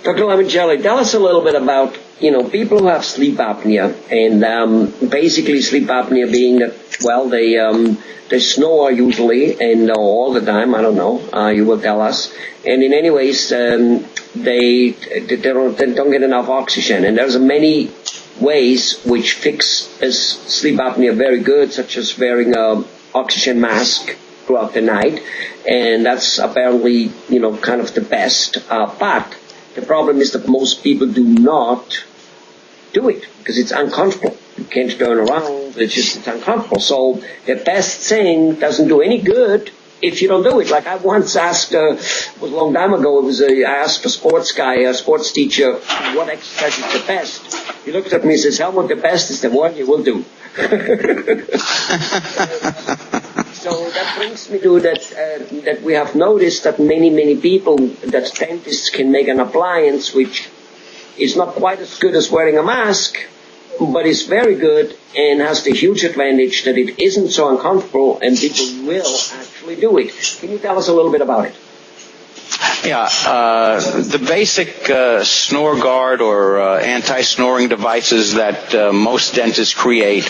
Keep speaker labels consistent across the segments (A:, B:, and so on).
A: Dr. Limongelli, tell us a little bit about, people who have sleep apnea, and basically sleep apnea being that, well, they snore usually, and all the time, I don't know, you will tell us, and in any ways, they don't get enough oxygen, and there's many ways which fix sleep apnea very good, such as wearing a oxygen mask throughout the night, and that's apparently, kind of the best, but the problem is that most people do not do it because it's uncomfortable. You can't turn around. It's uncomfortable. So the best thing doesn't do any good if you don't do it. Like I once asked, it was a long time ago, I asked a sports teacher, what exercise is the best? He looked at me and says, Helmut, the best is the one you will do. So that brings me to that we have noticed that many people, that dentists can make an appliance which is not quite as good as wearing a mask, but is very good and has the huge advantage that it isn't so uncomfortable and people will actually do it. Can you tell us a little bit about it?
B: Yeah, the basic snore guard or anti-snoring devices that most dentists create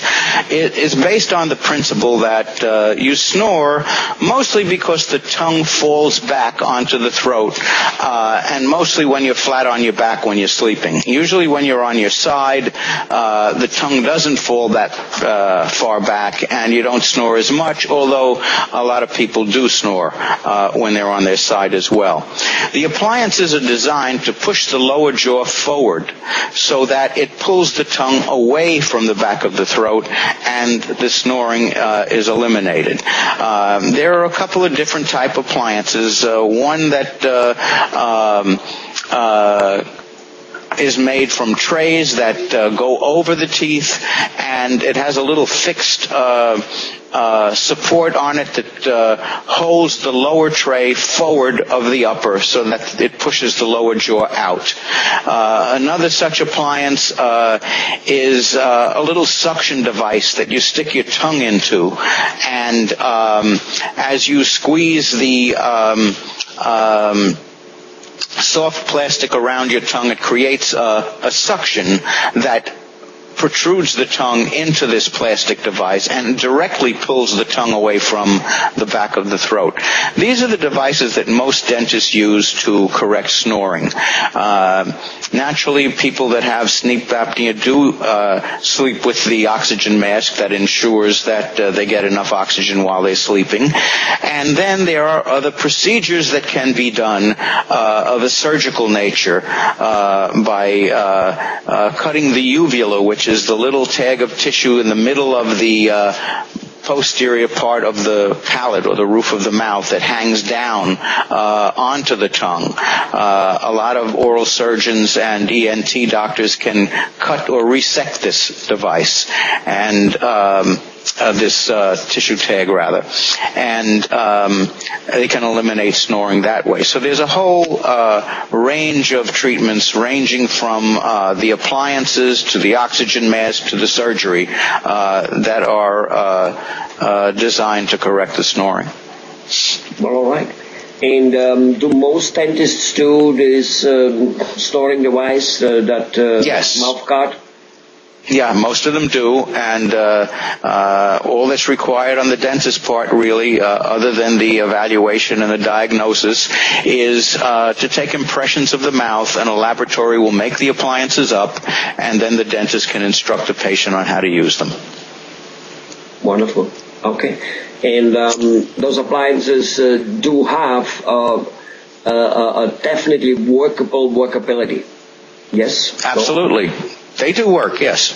B: is based on the principle that you snore mostly because the tongue falls back onto the throat, and mostly when you're flat on your back when you're sleeping. Usually when you're on your side, the tongue doesn't fall that far back, and you don't snore as much, although a lot of people do snore when they're on their side as well. The appliances are designed to push the lower jaw forward so that it pulls the tongue away from the back of the throat and the snoring is eliminated. There are a couple of different type of appliances. One that is made from trays that go over the teeth, and it has a little fixed support on it that holds the lower tray forward of the upper so that it pushes the lower jaw out. Another such appliance is a little suction device that you stick your tongue into, and as you squeeze the soft plastic around your tongue, it creates a suction that protrudes the tongue into this plastic device and directly pulls the tongue away from the back of the throat. These are the devices that most dentists use to correct snoring. Naturally, people that have sleep apnea do sleep with the oxygen mask that ensures that they get enough oxygen while they're sleeping. And then there are other procedures that can be done of a surgical nature by cutting the uvula, which is the little tag of tissue in the middle of the posterior part of the palate or the roof of the mouth that hangs down onto the tongue. A lot of oral surgeons and ENT doctors can cut or resect this device and this tissue tag rather, and they can eliminate snoring that way. So there's a whole range of treatments ranging from the appliances to the oxygen mask to the surgery that are designed to correct the snoring.
A: Well, all right. And do most dentists do this snoring device,
B: yes.
A: mouth guard?
B: Yeah, most of them do, and all that's required on the dentist's part, really, other than the evaluation and the diagnosis, is to take impressions of the mouth, and a laboratory will make the appliances up, and then the dentist can instruct the patient on how to use them.
A: Wonderful. Okay. And those appliances do have a definitely workability. Yes?
B: Absolutely. They do work, yes.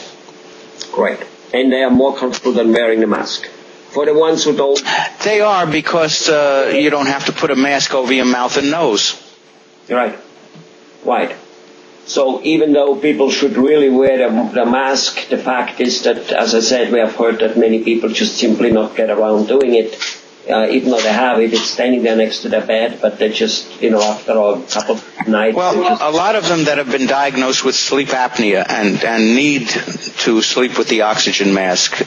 A: Great. And they are more comfortable than wearing the mask. For the ones who don't...
B: They are, because you don't have to put a mask over your mouth and nose.
A: Right. Right. So even though people should really wear the mask, the fact is that, as I said, we have heard that many people just simply not get around doing it. even though they have it, it's standing there next to their bed, but they just, after a couple of nights...
B: Well, a lot of them that have been diagnosed with sleep apnea and need to sleep with the oxygen mask, they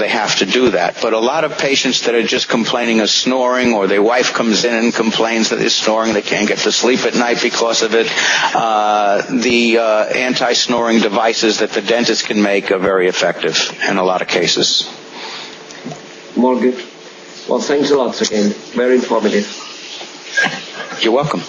B: have to do that. But a lot of patients that are just complaining of snoring, or their wife comes in and complains that they're snoring, they can't get to sleep at night because of it, the anti-snoring devices that the dentist can make are very effective in a lot of cases.
A: More good. Well, thanks a lot again. Very informative.
B: You're welcome.